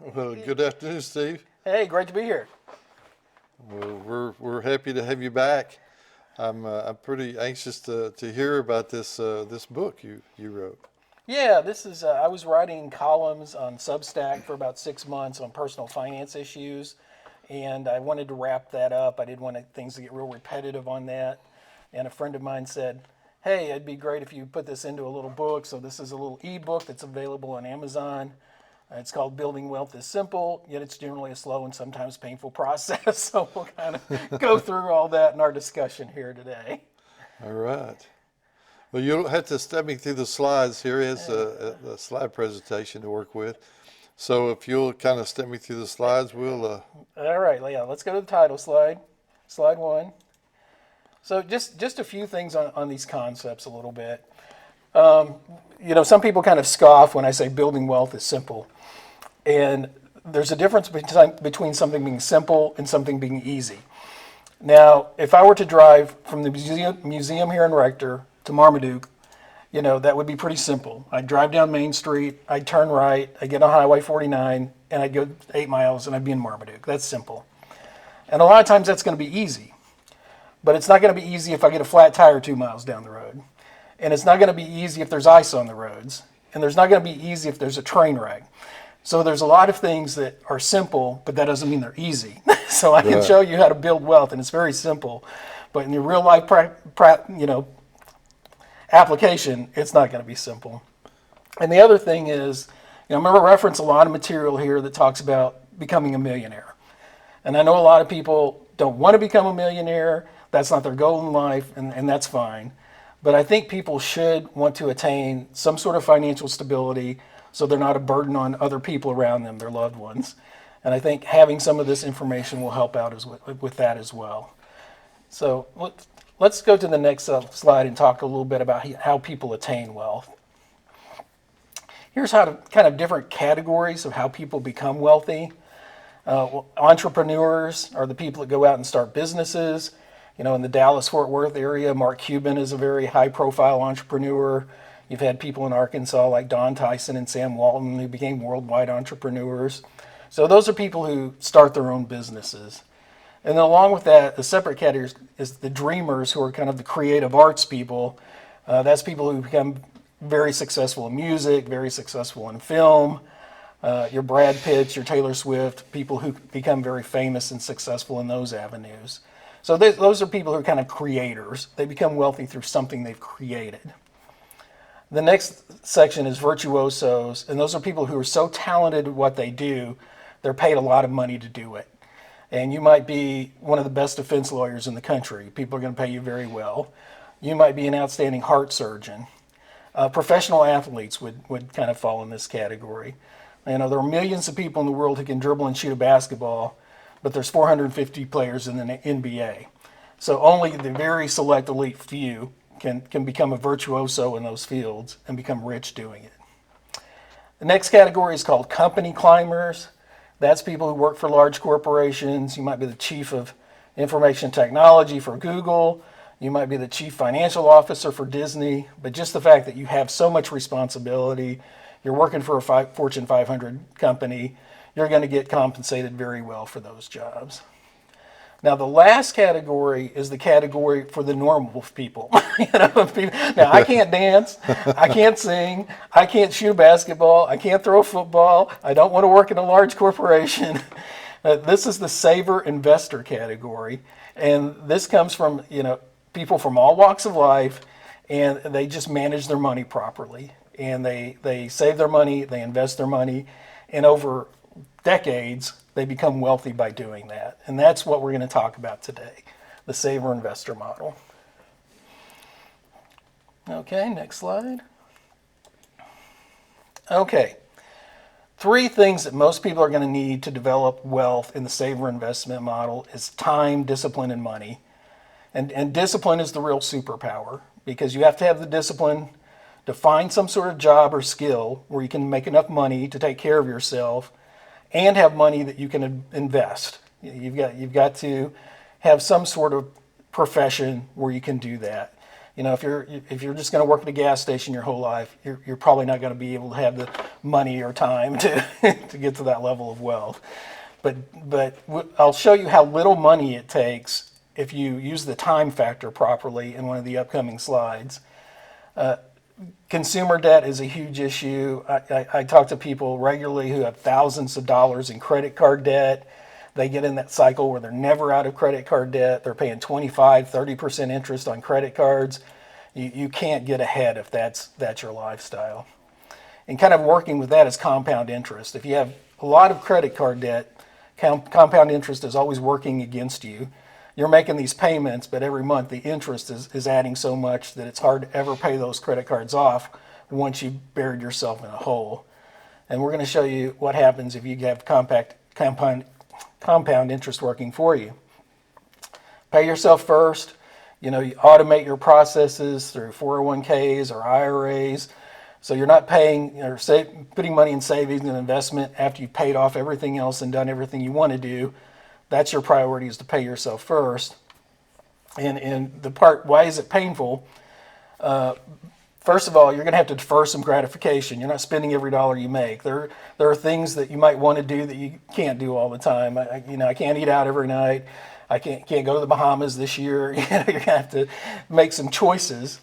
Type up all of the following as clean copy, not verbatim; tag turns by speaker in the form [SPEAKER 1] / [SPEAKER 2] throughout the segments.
[SPEAKER 1] Well, good afternoon, Steve.
[SPEAKER 2] Hey, great to be here.
[SPEAKER 1] Well, we're happy to have you back. I'm pretty anxious to hear about this book you wrote.
[SPEAKER 2] Yeah, this is, I was writing columns on Substack for about 6 months on personal finance issues, and I wanted to wrap that up. I didn't want things to get real repetitive on that. And a friend of mine said, hey, it'd be great if you put this into a little book. So this is a little ebook that's available on Amazon. It's called Building Wealth is Simple, yet it's generally a slow and sometimes painful process. So we'll kind of go through all that in our discussion here today.
[SPEAKER 1] All right. Well, you'll have to step me through the slides. Here is a slide presentation to work with. So if you'll kind of step me through the slides, we'll.
[SPEAKER 2] All right, yeah, let's go to the title slide. Slide one. So just a few things on these concepts a little bit. Some people kind of scoff when I say building wealth is simple. And there's a difference between something being simple and something being easy. Now, if I were to drive from the museum here in Rector to Marmaduke, that would be pretty simple. I'd drive down Main Street, I'd turn right, I'd get on Highway 49, and I'd go 8 miles and I'd be in Marmaduke. That's simple. And a lot of times that's going to be easy. But it's not going to be easy if I get a flat tire 2 miles down the road. And it's not going to be easy if there's ice on the roads. And there's not going to be easy if there's a train wreck. So there's a lot of things that are simple, but that doesn't mean they're easy. So I can show you how to build wealth, and it's very simple. But in your real life application, it's not going to be simple. And the other thing is, I'm going to reference a lot of material here that talks about becoming a millionaire. And I know a lot of people don't want to become a millionaire. That's not their goal in life, and that's fine. But I think people should want to attain some sort of financial stability so they're not a burden on other people around them, their loved ones. And I think having some of this information will help out with that as well. So let's go to the next slide and talk a little bit about how people attain wealth. Here's how to kind of different categories of how people become wealthy. Entrepreneurs are the people that go out and start businesses. In the Dallas-Fort Worth area, Mark Cuban is a very high-profile entrepreneur. You've had people in Arkansas like Don Tyson and Sam Walton who became worldwide entrepreneurs. So those are people who start their own businesses. And then along with that, the separate category is the dreamers, who are kind of the creative arts people. That's people who become very successful in music, very successful in film. Your Brad Pitts, your Taylor Swift, people who become very famous and successful in those avenues. So those are people who are kind of creators. They become wealthy through something they've created. The next section is virtuosos, and those are people who are so talented at what they do, they're paid a lot of money to do it. And you might be one of the best defense lawyers in the country. People are going to pay you very well. You might be an outstanding heart surgeon. Professional athletes would kind of fall in this category. There are millions of people in the world who can dribble and shoot a basketball, but there's 450 players in the NBA. So only the very select elite few can become a virtuoso in those fields and become rich doing it. The next category is called company climbers. That's people who work for large corporations. You might be the chief of information technology for Google. You might be the chief financial officer for Disney. But just the fact that you have so much responsibility, you're working for a Fortune 500 company, you're going to get compensated very well for those jobs. Now, the last category is the category for the normal people. Now, I can't dance, I can't sing, I can't shoot a basketball, I can't throw a football, I don't want to work in a large corporation. This is the saver investor category, and this comes from people from all walks of life, and they just manage their money properly, and they save their money, they invest their money, and over decades, they become wealthy by doing that. And that's what we're going to talk about today, the saver investor model. Okay, next slide. Okay, 3 things that most people are going to need to develop wealth in the saver investment model is time, discipline, and money. And discipline is the real superpower, because you have to have the discipline to find some sort of job or skill where you can make enough money to take care of yourself and have money that you can invest. You've got to have some sort of profession where you can do that. You know, if you're just going to work at a gas station your whole life, you're probably not going to be able to have the money or time to to get to that level of wealth. But I'll show you how little money it takes if you use the time factor properly in one of the upcoming slides. Consumer debt is a huge issue. I talk to people regularly who have thousands of dollars in credit card debt. They get in that cycle where they're never out of credit card debt. They're paying 25, 30% interest on credit cards. You can't get ahead if that's your lifestyle. And kind of working with that is compound interest. If you have a lot of credit card debt, compound interest is always working against you. You're making these payments, but every month the interest is adding so much that it's hard to ever pay those credit cards off once you've buried yourself in a hole. And we're going to show you what happens if you have compound interest working for you. Pay yourself first. You know, you automate your processes through 401ks or IRAs. So you're not paying or putting money in savings and investment after you've paid off everything else and done everything you want to do. That's your priority, is to pay yourself first. And the part, why is it painful? First of all, you're going to have to defer some gratification. You're not spending every dollar you make. There are things that you might want to do that you can't do all the time. I can't eat out every night. I can't go to the Bahamas this year. You're going to have to make some choices.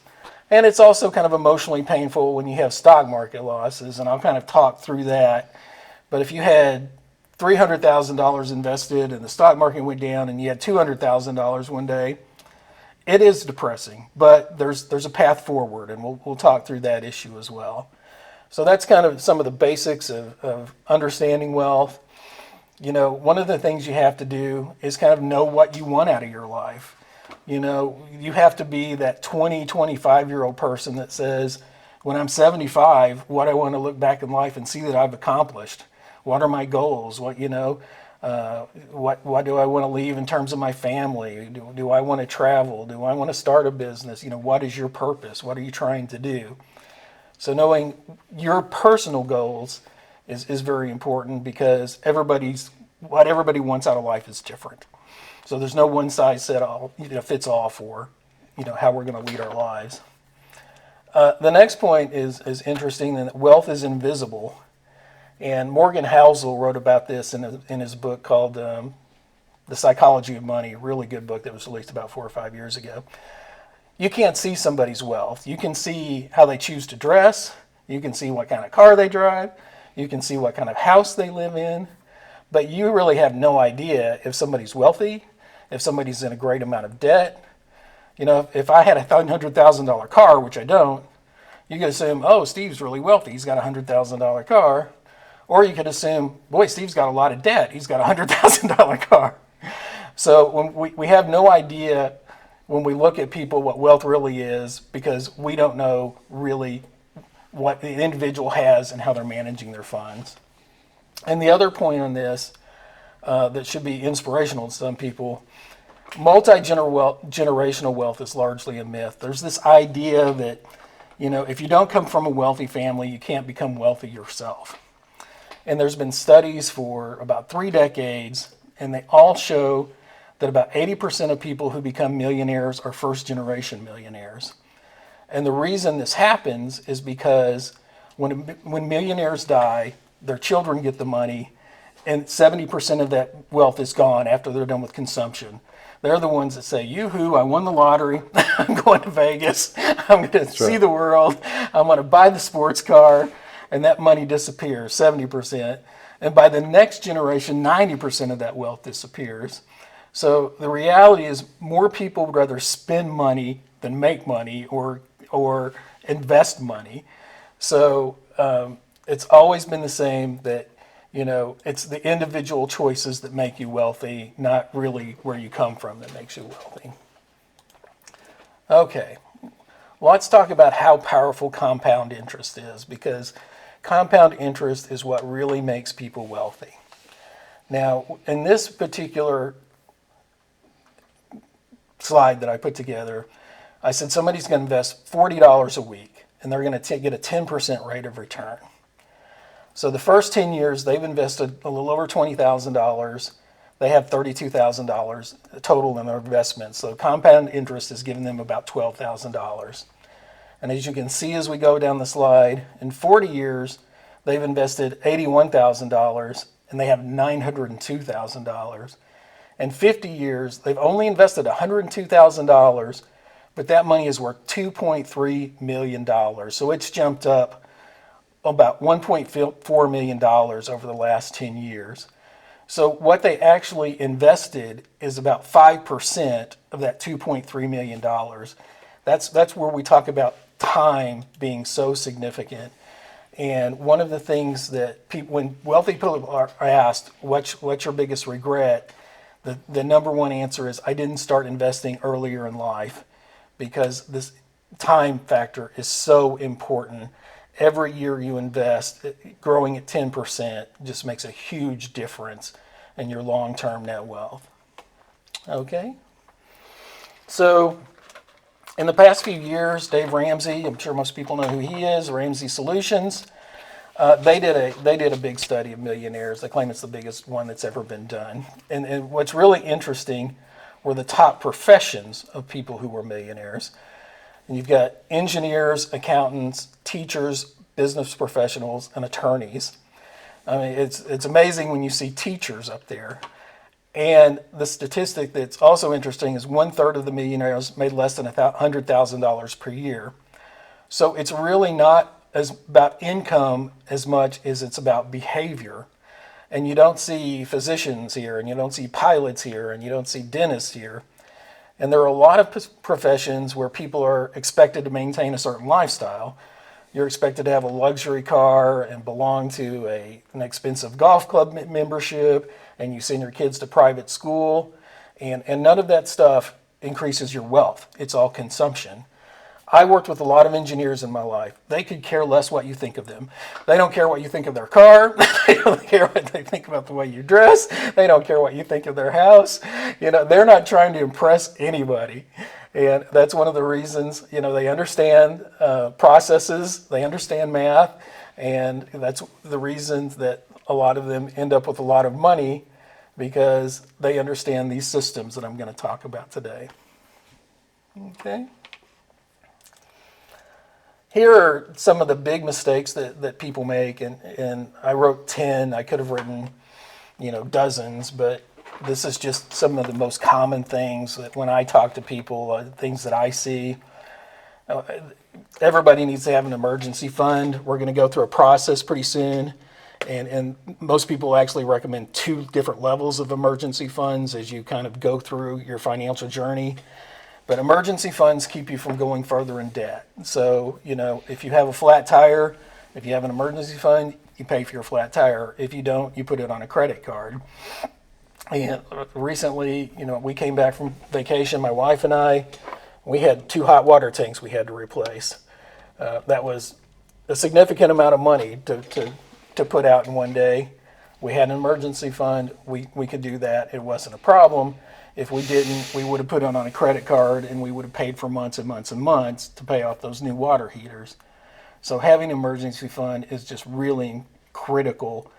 [SPEAKER 2] And it's also kind of emotionally painful when you have stock market losses, and I'll kind of talk through that. But if you had $300,000 invested and the stock market went down and you had $200,000 one day, it is depressing, but there's a path forward, and we'll talk through that issue as well. So that's kind of some of the basics of understanding wealth. You know, one of the things you have to do is kind of know what you want out of your life. You know, you have to be that 25-year-old person that says, when I'm 75, what I want to look back in life and see that I've accomplished. What are my goals? What do I want to leave in terms of my family? Do I want to travel? Do I want to start a business? You know, what is your purpose? What are you trying to do? So knowing your personal goals is very important, because what everybody wants out of life is different. So there's no one size fits all for, how we're going to lead our lives. The next point is interesting, that wealth is invisible. And Morgan Housel wrote about this in his book called The Psychology of Money, a really good book that was released about 4 or 5 years ago. You can't see somebody's wealth. You can see how they choose to dress. You can see what kind of car they drive. You can see what kind of house they live in. But you really have no idea if somebody's wealthy, if somebody's in a great amount of debt. You know, if I had a $100,000 car, which I don't, you could assume, oh, Steve's really wealthy. He's got a $100,000 car. Or you could assume, boy, Steve's got a lot of debt. He's got a $100,000 car. So when we have no idea, when we look at people, what wealth really is, because we don't know really what the individual has and how they're managing their funds. And the other point on this that should be inspirational to some people, multi-generational wealth is largely a myth. There's this idea that, if you don't come from a wealthy family, you can't become wealthy yourself. And there's been studies for about 3 decades, and they all show that about 80% of people who become millionaires are first-generation millionaires. And the reason this happens is because when millionaires die, their children get the money, and 70% of that wealth is gone after they're done with consumption. They're the ones that say, yoo-hoo, I won the lottery, I'm going to Vegas, I'm going to see the world, I'm going to buy the sports car, and that money disappears, 70%. And by the next generation, 90% of that wealth disappears. So the reality is more people would rather spend money than make money or invest money. So it's always been the same, that it's the individual choices that make you wealthy, not really where you come from that makes you wealthy. Okay, let's talk about how powerful compound interest is, because compound interest is what really makes people wealthy. Now, in this particular slide that I put together, I said somebody's going to invest $40 a week, and they're going to get a 10% rate of return. So the first 10 years, they've invested a little over $20,000. they have $32,000 total in their investments. So compound interest is giving them about $12,000. And as you can see as we go down the slide, in 40 years, they've invested $81,000 and they have $902,000. In 50 years, they've only invested $102,000, but that money is worth $2.3 million. So it's jumped up about $1.4 million over the last 10 years. So what they actually invested is about 5% of that $2.3 million. That's where we talk about time being so significant. And one of the things that people, when wealthy people are asked, what's your biggest regret? The number one answer is, I didn't start investing earlier in life, because this time factor is so important. Every year you invest, growing at 10% just makes a huge difference in your long-term net wealth. Okay? So in the past few years, Dave Ramsey, I'm sure most people know who he is, Ramsey Solutions, they did a big study of millionaires. They claim it's the biggest one that's ever been done. And what's really interesting were the top professions of people who were millionaires. And you've got engineers, accountants, teachers, business professionals, and attorneys. I mean, it's amazing when you see teachers up there. And the statistic that's also interesting is 1/3 of the millionaires made less than $100,000 per year. So it's really not as about income as much as it's about behavior. And you don't see physicians here, and you don't see pilots here, and you don't see dentists here. And there are a lot of professions where people are expected to maintain a certain lifestyle. You're expected to have a luxury car and belong to an expensive golf club membership, and you send your kids to private school, and none of that stuff increases your wealth. It's all consumption. I worked with a lot of engineers in my life. They could care less what you think of them. They don't care what you think of their car. They don't care what they think about the way you dress. They don't care what you think of their house. They're not trying to impress anybody. And that's one of the reasons, they understand processes, they understand math, and that's the reasons that a lot of them end up with a lot of money, because they understand these systems that I'm going to talk about today. Okay. Here are some of the big mistakes that people make, and I wrote 10. I could have written, dozens, but this is just some of the most common things that when I talk to people, things that I see. Everybody needs to have an emergency fund. We're going to go through a process pretty soon, and most people actually recommend 2 different levels of emergency funds as you kind of go through your financial journey. But emergency funds keep you from going further in debt. So, if you have a flat tire, if you have an emergency fund, you pay for your flat tire. If you don't, you put it on a credit card. And recently, we came back from vacation, my wife and I, we had 2 hot water tanks we had to replace. That was a significant amount of money to put out in one day. We had an emergency fund. We could do that. It wasn't a problem. If we didn't, we would have put it on a credit card, and we would have paid for months and months and months to pay off those new water heaters. So having an emergency fund is just really critical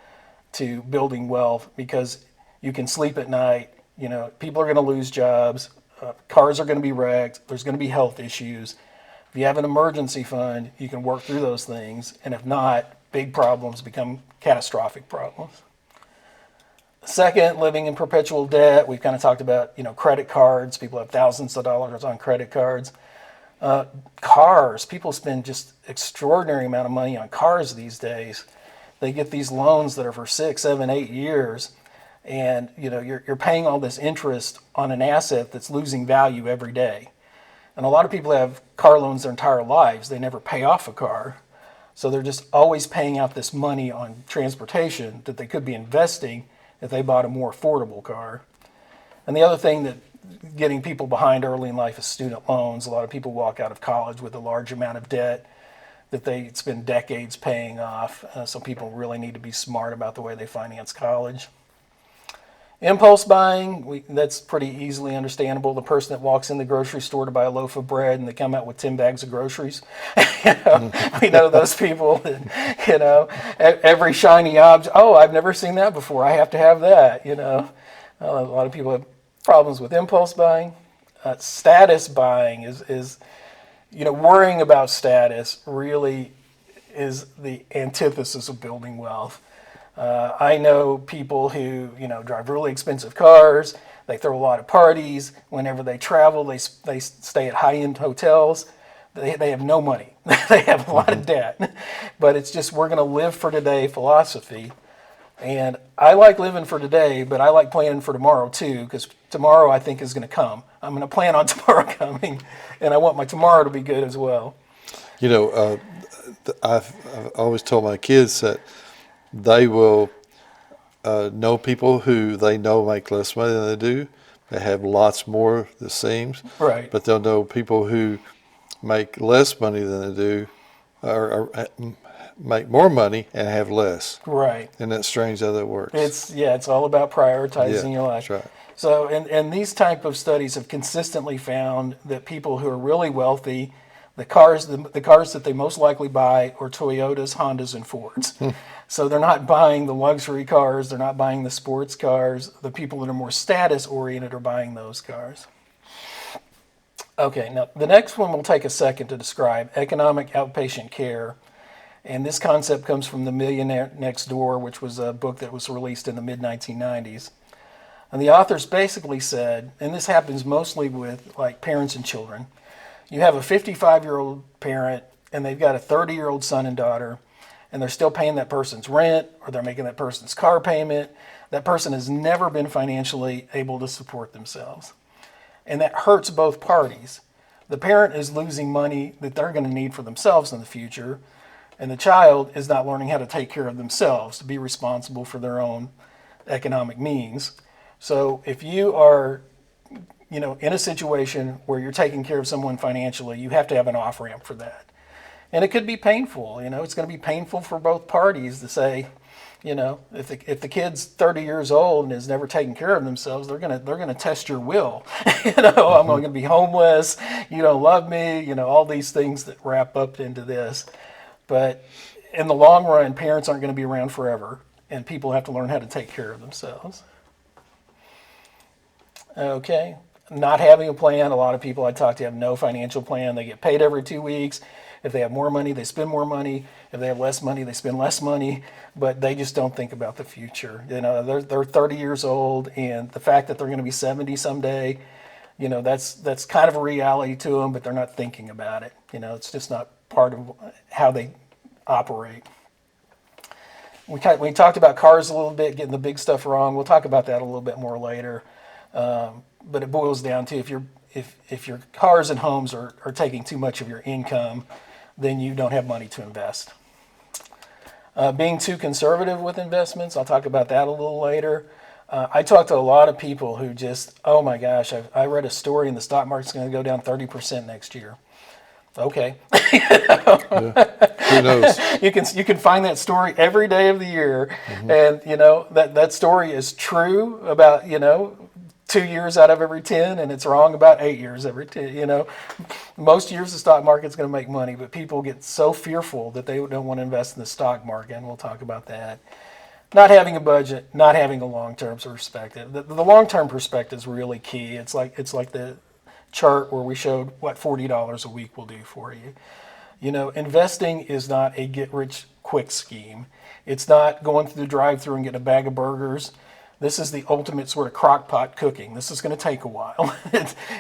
[SPEAKER 2] to building wealth, because you can sleep at night. People are going to lose jobs. Cars are going to be wrecked. There's going to be health issues. If you have an emergency fund, you can work through those things. And if not, big problems become catastrophic problems. Second, living in perpetual debt. We've kind of talked about, credit cards. People have thousands of dollars on credit cards. Cars. People spend just extraordinary amount of money on cars these days. They get these loans that are for 6, 7, 8 years. And, you're paying all this interest on an asset that's losing value every day. And a lot of people have car loans their entire lives. They never pay off a car. So they're just always paying out this money on transportation that they could be investing if they bought a more affordable car. And the other thing that getting people behind early in life is student loans. A lot of people walk out of college with a large amount of debt that they spend decades paying off. So people really need to be smart about the way they finance college. Impulse buying, that's pretty easily understandable. The person that walks in the grocery store to buy a loaf of bread and they come out with 10 bags of groceries. We know those people. And, every shiny object. Oh, I've never seen that before. I have to have that. A lot of people have problems with impulse buying. Status buying is, worrying about status really is the antithesis of building wealth. I know people who, drive really expensive cars. They throw a lot of parties. Whenever they travel, they stay at high-end hotels. They have no money. They have a lot of debt. But it's just, we're going to live for today philosophy. And I like living for today, but I like planning for tomorrow too, because tomorrow I think is going to come. I'm going to plan on tomorrow coming, and I want my tomorrow to be good as well.
[SPEAKER 1] I've always told my kids that they will know people who they know make less money than they do. They have lots more, it seems.
[SPEAKER 2] Right.
[SPEAKER 1] But they'll know people who make less money than they do, or make more money and have less.
[SPEAKER 2] Right.
[SPEAKER 1] Isn't that strange how that works?
[SPEAKER 2] It's all about prioritizing your life.
[SPEAKER 1] That's right.
[SPEAKER 2] So, and these type of studies have consistently found that people who are really wealthy, the cars that they most likely buy are Toyotas, Hondas, and Fords. So they're not buying the luxury cars, they're not buying the sports cars. The people that are more status oriented are buying those cars. Okay, now the next one will take a second to describe, economic outpatient care. And this concept comes from The Millionaire Next Door, which was a book that was released in the mid-1990s. And the authors basically said, and this happens mostly with like parents and children, you have a 55-year-old parent and they've got a 30-year-old son and daughter, and they're still paying that person's rent, or they're making that person's car payment. That person has never been financially able to support themselves. And that hurts both parties. The parent is losing money that they're going to need for themselves in the future, and the child is not learning how to take care of themselves, to be responsible for their own economic means. So if you are, in a situation where you're taking care of someone financially, you have to have an off-ramp for that. And it could be painful, it's going to be painful for both parties to say, if the kid's 30 years old and has never taken care of themselves, they're gonna test your will. I'm going to be homeless. You don't love me. All these things that wrap up into this. But in the long run, parents aren't going to be around forever, and people have to learn how to take care of themselves. Okay, not having a plan. A lot of people I talk to have no financial plan. They get paid every 2 weeks. If they have more money, they spend more money. If they have less money, they spend less money. But they just don't think about the future. They're 30 years old, and the fact that they're going to be 70 someday, that's kind of a reality to them. But they're not thinking about it. It's just not part of how they operate. We talked about cars a little bit, getting the big stuff wrong. We'll talk about that a little bit more later. But it boils down to if your cars and homes are taking too much of your income, then you don't have money to invest. Being too conservative with investments, I'll talk about that a little later. I talk to a lot of people who just, oh my gosh, I read a story and the stock market's going to go down 30% next year. Okay.
[SPEAKER 1] Who knows?
[SPEAKER 2] You can find that story every day of the year, and that story is true about 2 years out of every 10, and it's wrong about 8 years every 10. Most years the stock market's going to make money, but people get so fearful that they don't want to invest in the stock market, and we'll talk about that. Not having a budget, not having a long-term perspective. The long-term perspective is really key. It's like the chart where we showed what $40 a week will do for you. Investing is not a get-rich-quick scheme. It's not going through the drive-thru and getting a bag of burgers. This is the ultimate sort of crock pot cooking. This is going to take a while.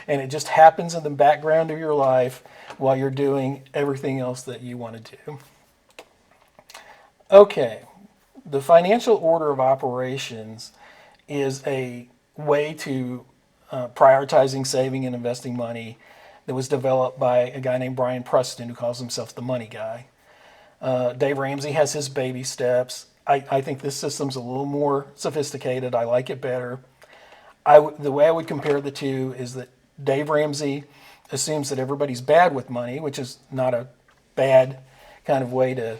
[SPEAKER 2] And it just happens in the background of your life while you're doing everything else that you want to do. Okay, the financial order of operations is a way to prioritizing saving and investing money that was developed by a guy named Brian Preston, who calls himself the money guy. Dave Ramsey has his baby steps. I think this system's a little more sophisticated. I like it better. The way I would compare the two is that Dave Ramsey assumes that everybody's bad with money, which is not a bad kind of way to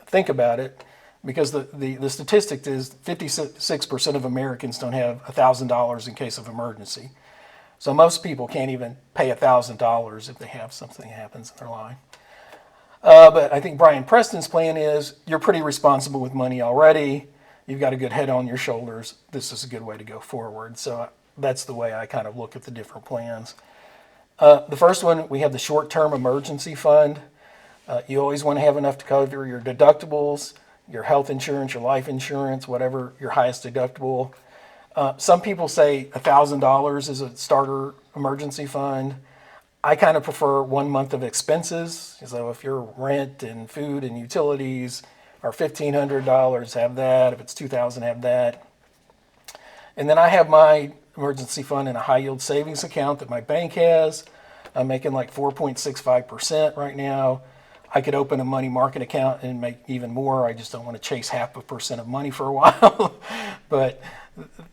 [SPEAKER 2] think about it, because the statistic is 56% of Americans don't have $1,000 in case of emergency. So most people can't even pay $1,000 if they have something that happens in their life. But I think Brian Preston's plan is you're pretty responsible with money already. you've got a good head on your shoulders, this is a good way to go forward. So that's the way I kind of look at the different plans. The first one, we have the short-term emergency fund. You always want to have enough to cover your deductibles, your health insurance, your life insurance, whatever your highest deductible. Some people say $1,000 is a starter emergency fund. I kind of prefer 1 month of expenses. So if your rent and food and utilities are $1,500, have that. If it's $2,000, have that. And then I have my emergency fund in a high yield savings account that my bank has. I'm making like 4.65% right now. I could open a money market account and make even more. I just don't want to chase 0.5% of money for a while. But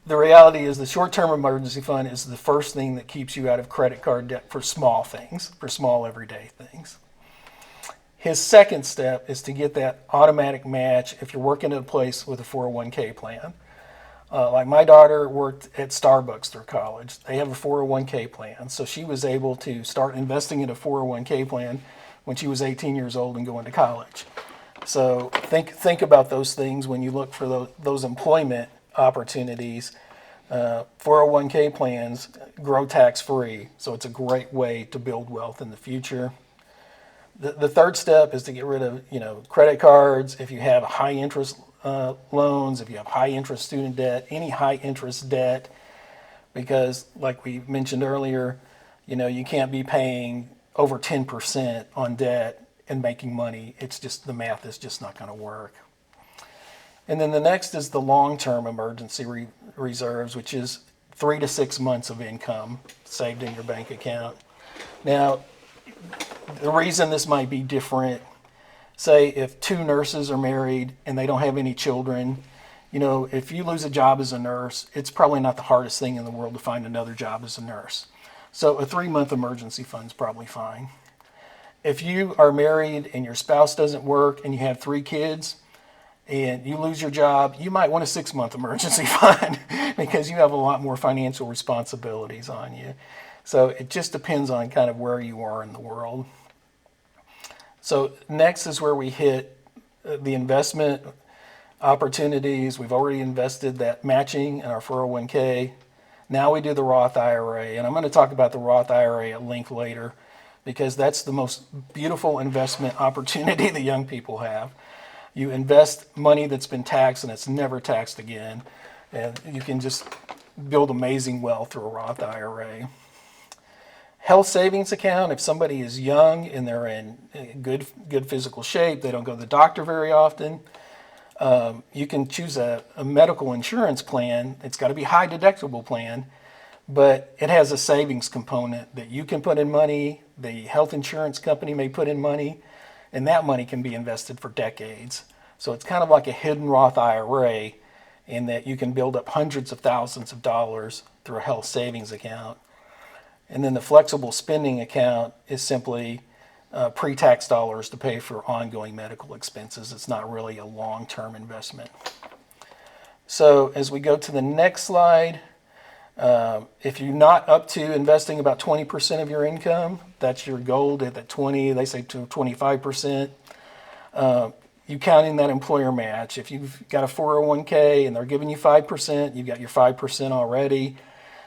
[SPEAKER 2] the reality is the short-term emergency fund is the first thing that keeps you out of credit card debt for small things, for small everyday things. His second step is to get that automatic match if you're working at a place with a 401k plan. Like my daughter worked at Starbucks through college. They have a 401k plan. So she was able to start investing in a 401k plan when she was 18 years old and going to college. So think about those things when you look for those employment opportunities. 401k plans grow tax-free, so it's a great way to build wealth in the future. The third step is to get rid of credit cards. If you have high interest loans, if you have high interest student debt, any high interest debt, because like we mentioned earlier, you can't be paying over 10% on debt and making money. It's just, the math is just not going to work. And then the next is the long-term emergency reserves, which is 3 to 6 months of income saved in your bank account. Now, the reason this might be different, say if 2 nurses are married and they don't have any children, if you lose a job as a nurse, it's probably not the hardest thing in the world to find another job as a nurse. So a 3-month emergency fund is probably fine. If you are married and your spouse doesn't work and you have 3 kids and you lose your job, you might want a 6-month emergency fund because you have a lot more financial responsibilities on you. So it just depends on kind of where you are in the world. So next is where we hit the investment opportunities. We've already invested that matching in our 401k. Now we do the Roth IRA, and I'm going to talk about the Roth IRA at length later because that's the most beautiful investment opportunity that young people have. You invest money that's been taxed and it's never taxed again, and you can just build amazing wealth through a Roth IRA. Health savings account, if somebody is young and they're in good physical shape, they don't go to the doctor very often, you can choose a medical insurance plan. It's got to be a high deductible plan, but it has a savings component that you can put in money, the health insurance company may put in money, and that money can be invested for decades. So it's kind of like a hidden Roth IRA in that you can build up hundreds of thousands of dollars through a health savings account. And then the flexible spending account is simply pre-tax dollars to pay for ongoing medical expenses. It's not really a long-term investment. So as we go to the next slide, if you're not up to investing about 20% of your income, that's your goal at that 20, they say to 25%. You count in that employer match. If you've got a 401k and they're giving you 5%, you've got your 5% already.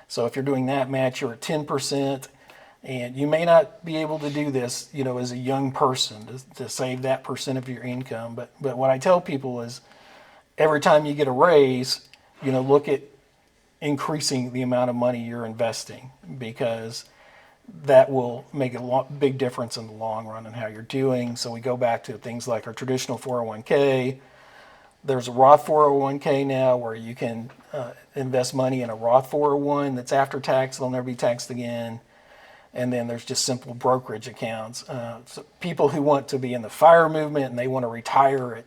[SPEAKER 2] So if you're doing that match, you're at 10%. And you may not be able to do this, as a young person to save that percent of your income. But what I tell people is every time you get a raise, look at increasing the amount of money you're investing because that will make a big difference in the long run in how you're doing. So we go back to things like our traditional 401k. There's a Roth 401k now where you can invest money in a Roth 401 that's after tax. They'll never be taxed again. And then there's just simple brokerage accounts. So people who want to be in the FIRE movement and they want to retire at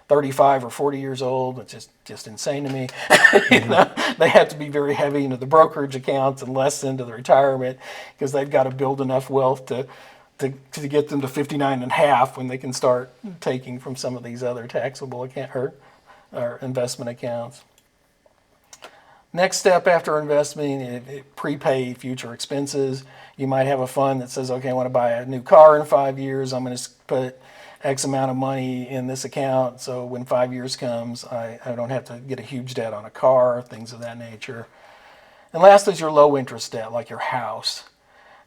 [SPEAKER 2] 35 or 40 years old, which is just insane to me. They have to be very heavy into the brokerage accounts and less into the retirement because they've got to build enough wealth to get them to 59 and a half when they can start taking from some of these other taxable account or investment accounts. Next step after investing, prepay future expenses. You might have a fund that says, okay, I want to buy a new car in 5 years. I'm going to put X amount of money in this account, so when 5 years comes, I don't have to get a huge debt on a car, things of that nature. And last is your low interest debt, like your house.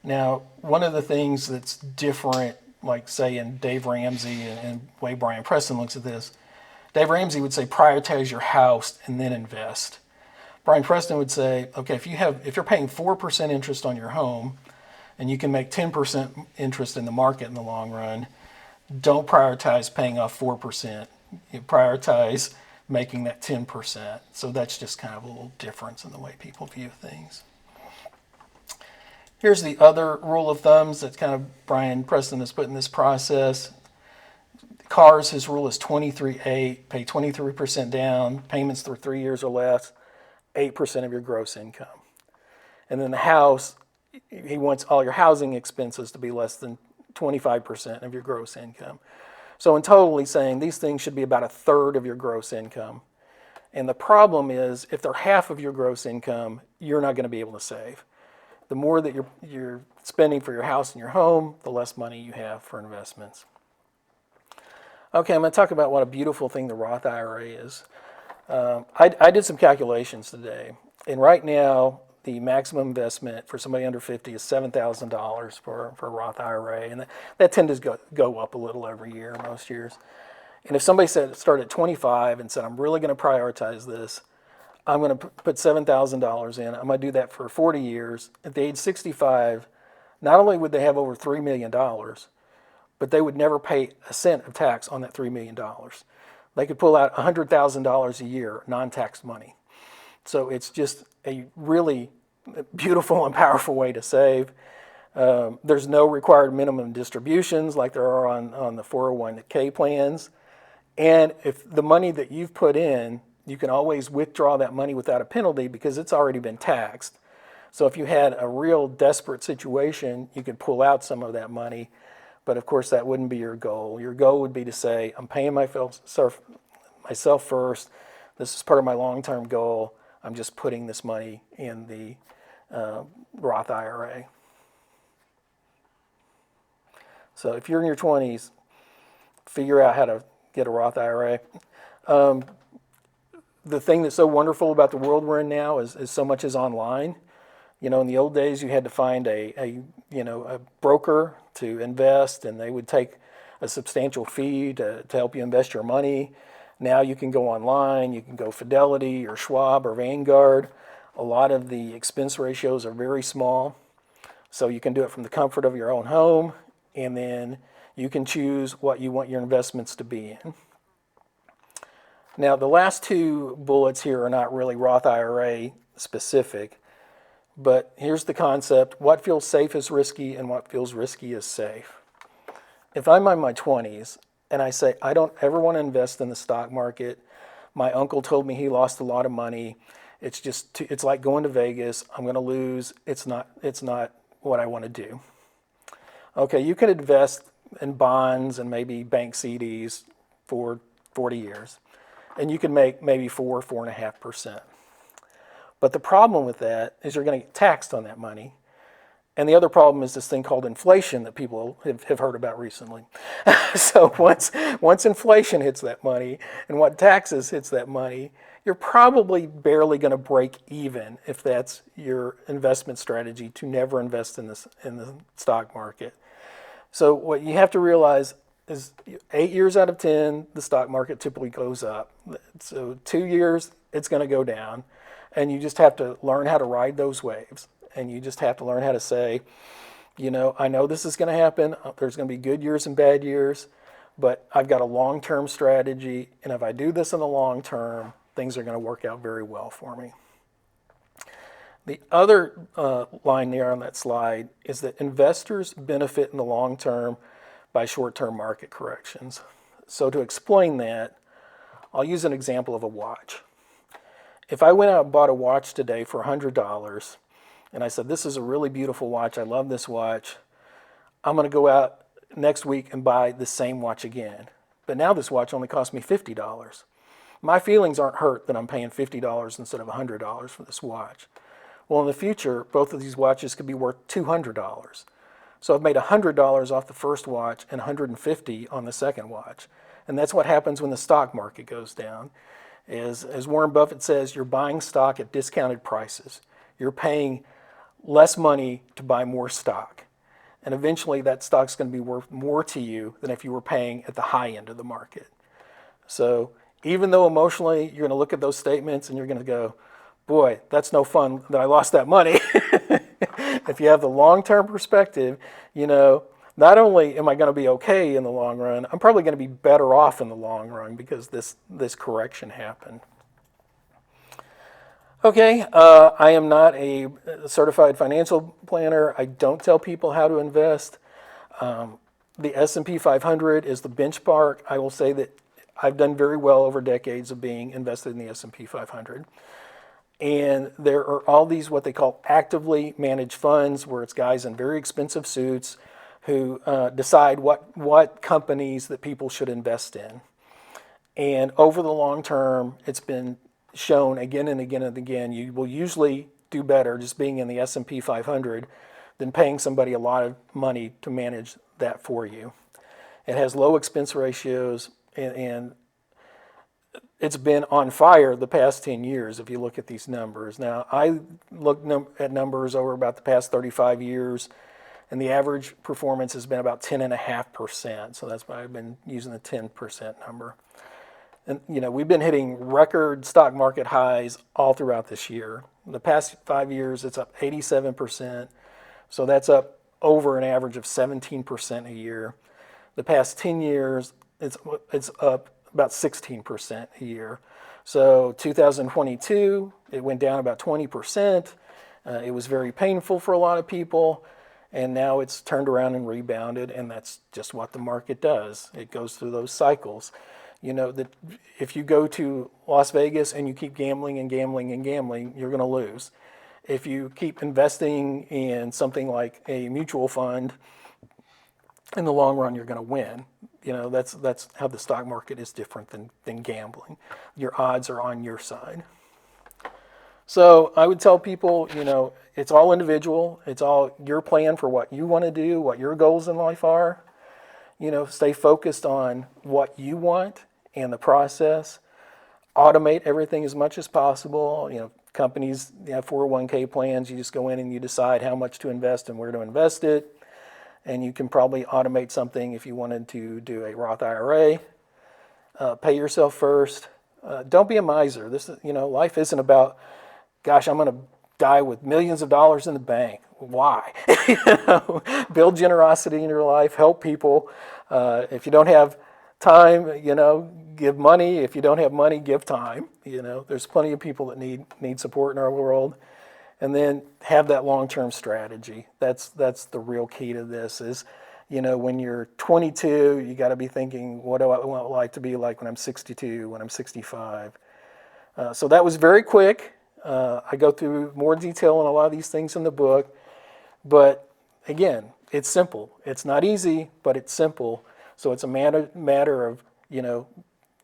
[SPEAKER 2] Now, one of the things that's different, like say in Dave Ramsey and the way Brian Preston looks at this, Dave Ramsey would say prioritize your house and then invest. Brian Preston would say, okay, if you're paying 4% interest on your home and you can make 10% interest in the market in the long run, don't prioritize paying off 4%. You prioritize making that 10%. So that's just kind of a little difference in the way people view things. Here's the other rule of thumbs that kind of Brian Preston has put in this process. Cars, his rule is 23-8, pay 23% down, payments for 3 years or less, 8% of your gross income. And then the house, he wants all your housing expenses to be less than 25% of your gross income. So in total, he's saying these things should be about a third of your gross income. And the problem is, if they're half of your gross income, you're not going to be able to save. The more that you're spending for your house and your home, the less money you have for investments. Okay, I'm going to talk about what a beautiful thing the Roth IRA is. I did some calculations today, and right now the maximum investment for somebody under 50 is $7,000 for a Roth IRA, and that tends to go up a little every year, most years. And if somebody started at 25 and said, I'm really going to prioritize this, I'm going to put $7,000 in, I'm going to do that for 40 years. At the age 65, not only would they have over $3 million, but they would never pay a cent of tax on that $3 million. They could pull out $100,000 a year, non-tax money. So it's just a really beautiful and powerful way to save. There's no required minimum distributions like there are on the 401k plans. And if the money that you've put in, you can always withdraw that money without a penalty because it's already been taxed. So if you had a real desperate situation, you could pull out some of that money. But of course, that wouldn't be your goal. Your goal would be to say, I'm paying myself first. This is part of my long-term goal. I'm just putting this money in the Roth IRA. So if you're in your 20s, figure out how to get a Roth IRA. The thing that's so wonderful about the world we're in now is so much is online. You know, in the old days, you had to find a broker to invest, and they would take a substantial fee to help you invest your money. Now you can go online, you can go Fidelity or Schwab or Vanguard. A lot of the expense ratios are very small, so you can do it from the comfort of your own home, and then you can choose what you want your investments to be in. Now, the last two bullets here are not really Roth IRA specific, but here's the concept. What feels safe is risky, and what feels risky is safe. If I'm in my 20s and I say, I don't ever want to invest in the stock market, my uncle told me he lost a lot of money, it's like going to Vegas, I'm going to lose, it's not what I want to do. Okay, you can invest in bonds and maybe bank CDs for 40 years, and you can make maybe 4.5%. But the problem with that is you're going to get taxed on that money. And the other problem is this thing called inflation that people have heard about recently. So once inflation hits that money and what taxes hits that money, you're probably barely going to break even if that's your investment strategy to never invest in the stock market. So what you have to realize is 8 years out of 10, the stock market typically goes up. So 2 years, it's going to go down. And you just have to learn how to ride those waves. And you just have to learn how to say, I know this is going to happen. There's going to be good years and bad years, but I've got a long-term strategy. And if I do this in the long term, things are going to work out very well for me. The other line there on that slide is that investors benefit in the long term by short-term market corrections. So to explain that, I'll use an example of a watch. If I went out and bought a watch today for $100, and I said, this is a really beautiful watch, I love this watch, I'm going to go out next week and buy the same watch again. But now this watch only cost me $50. My feelings aren't hurt that I'm paying $50 instead of $100 for this watch. Well, in the future, both of these watches could be worth $200. So I've made $100 off the first watch and $150 on the second watch. And that's what happens when the stock market goes down. As Warren Buffett says, you're buying stock at discounted prices. You're paying less money to buy more stock. And eventually that stock's going to be worth more to you than if you were paying at the high end of the market. So even though emotionally you're going to look at those statements and you're going to go, boy, that's no fun that I lost that money. If you have the long-term perspective, not only am I going to be okay in the long run, I'm probably going to be better off in the long run because this correction happened. Okay, I am not a certified financial planner. I don't tell people how to invest. The S&P 500 is the benchmark. I will say that I've done very well over decades of being invested in the S&P 500. And there are all these what they call actively managed funds where it's guys in very expensive suits who decide what companies that people should invest in. And over the long term, it's been shown again and again and again, you will usually do better just being in the S&P 500 than paying somebody a lot of money to manage that for you. It has low expense ratios and it's been on fire the past 10 years if you look at these numbers. Now, I looked at numbers over about the past 35 years, and the average performance has been about 10.5%. So that's why I've been using the 10% number. And, we've been hitting record stock market highs all throughout this year. In the past 5 years, it's up 87%. So that's up over an average of 17% a year. The past 10 years, it's up about 16% a year. So 2022, it went down about 20%. It was very painful for a lot of people. And now it's turned around and rebounded. And that's just what the market does. It goes through those cycles. That if you go to Las Vegas and you keep gambling and gambling and gambling, you're going to lose. If you keep investing in something like a mutual fund, in the long run, you're going to win. That's how the stock market is different than gambling. Your odds are on your side. So I would tell people, it's all individual. It's all your plan for what you want to do, what your goals in life are. Stay focused on what you want and the process. Automate everything as much as possible. Companies have 401k plans. You just go in and you decide how much to invest and where to invest it. And you can probably automate something if you wanted to do a Roth IRA. Pay yourself first. Don't be a miser. Life isn't about, gosh, I'm going to die with millions of dollars in the bank. Why? Build generosity in your life. Help people. If you don't have time, give money. If you don't have money, give time. There's plenty of people that need support in our world. And then have that long-term strategy. That's the real key to this is, when you're 22, you got to be thinking, what do I want life to be like when I'm 62, when I'm 65? So that was very quick. I go through more detail on a lot of these things in the book. But again, it's simple. It's not easy, but it's simple. So it's a matter of,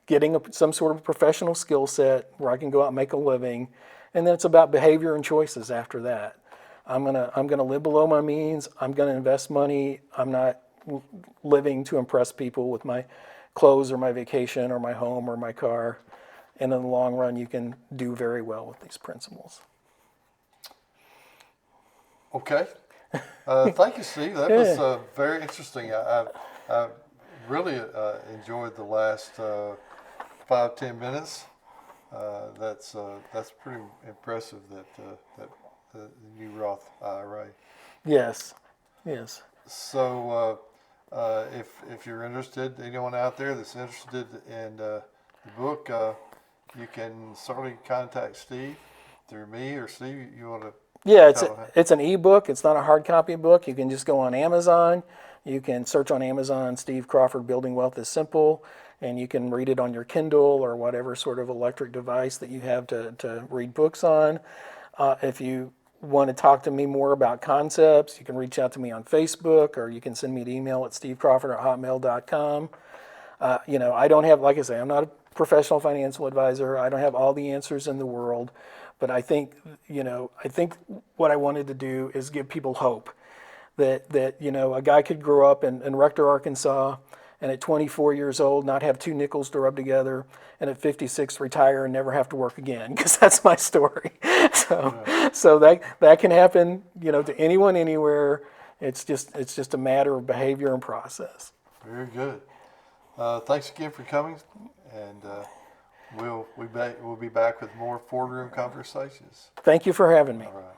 [SPEAKER 2] getting some sort of professional skill set where I can go out and make a living. And then it's about behavior and choices after that. I'm gonna live below my means. I'm gonna invest money. I'm not living to impress people with my clothes or my vacation or my home or my car. And in the long run, you can do very well with these principles.
[SPEAKER 1] Okay. Thank you, Steve. That was very interesting. I really enjoyed the last 5-10 minutes. That's pretty impressive that the new Roth IRA.
[SPEAKER 2] Yes.
[SPEAKER 1] So if you're interested, anyone out there that's interested in the book, you can certainly contact Steve through me or Steve. You want to?
[SPEAKER 2] Yeah, it's an ebook. It's not a hard copy book. You can just go on Amazon. You can search on Amazon, Steve Crawford, Building Wealth is Simple, and you can read it on your Kindle or whatever sort of electric device that you have to read books on. If you want to talk to me more about concepts, you can reach out to me on Facebook, or you can send me an email at stevecrawford@hotmail.com. I don't have, like I say, I'm not a professional financial advisor. I don't have all the answers in the world, but I think what I wanted to do is give people hope that a guy could grow up in Rector, Arkansas, and at 24 years old not have two nickels to rub together, and at 56 retire and never have to work again, because that's my story. So that can happen, to anyone, anywhere. It's just a matter of behavior and process.
[SPEAKER 1] Very good. Thanks again for coming, and we'll be back with more boardroom conversations.
[SPEAKER 2] Thank you for having me.
[SPEAKER 1] All right.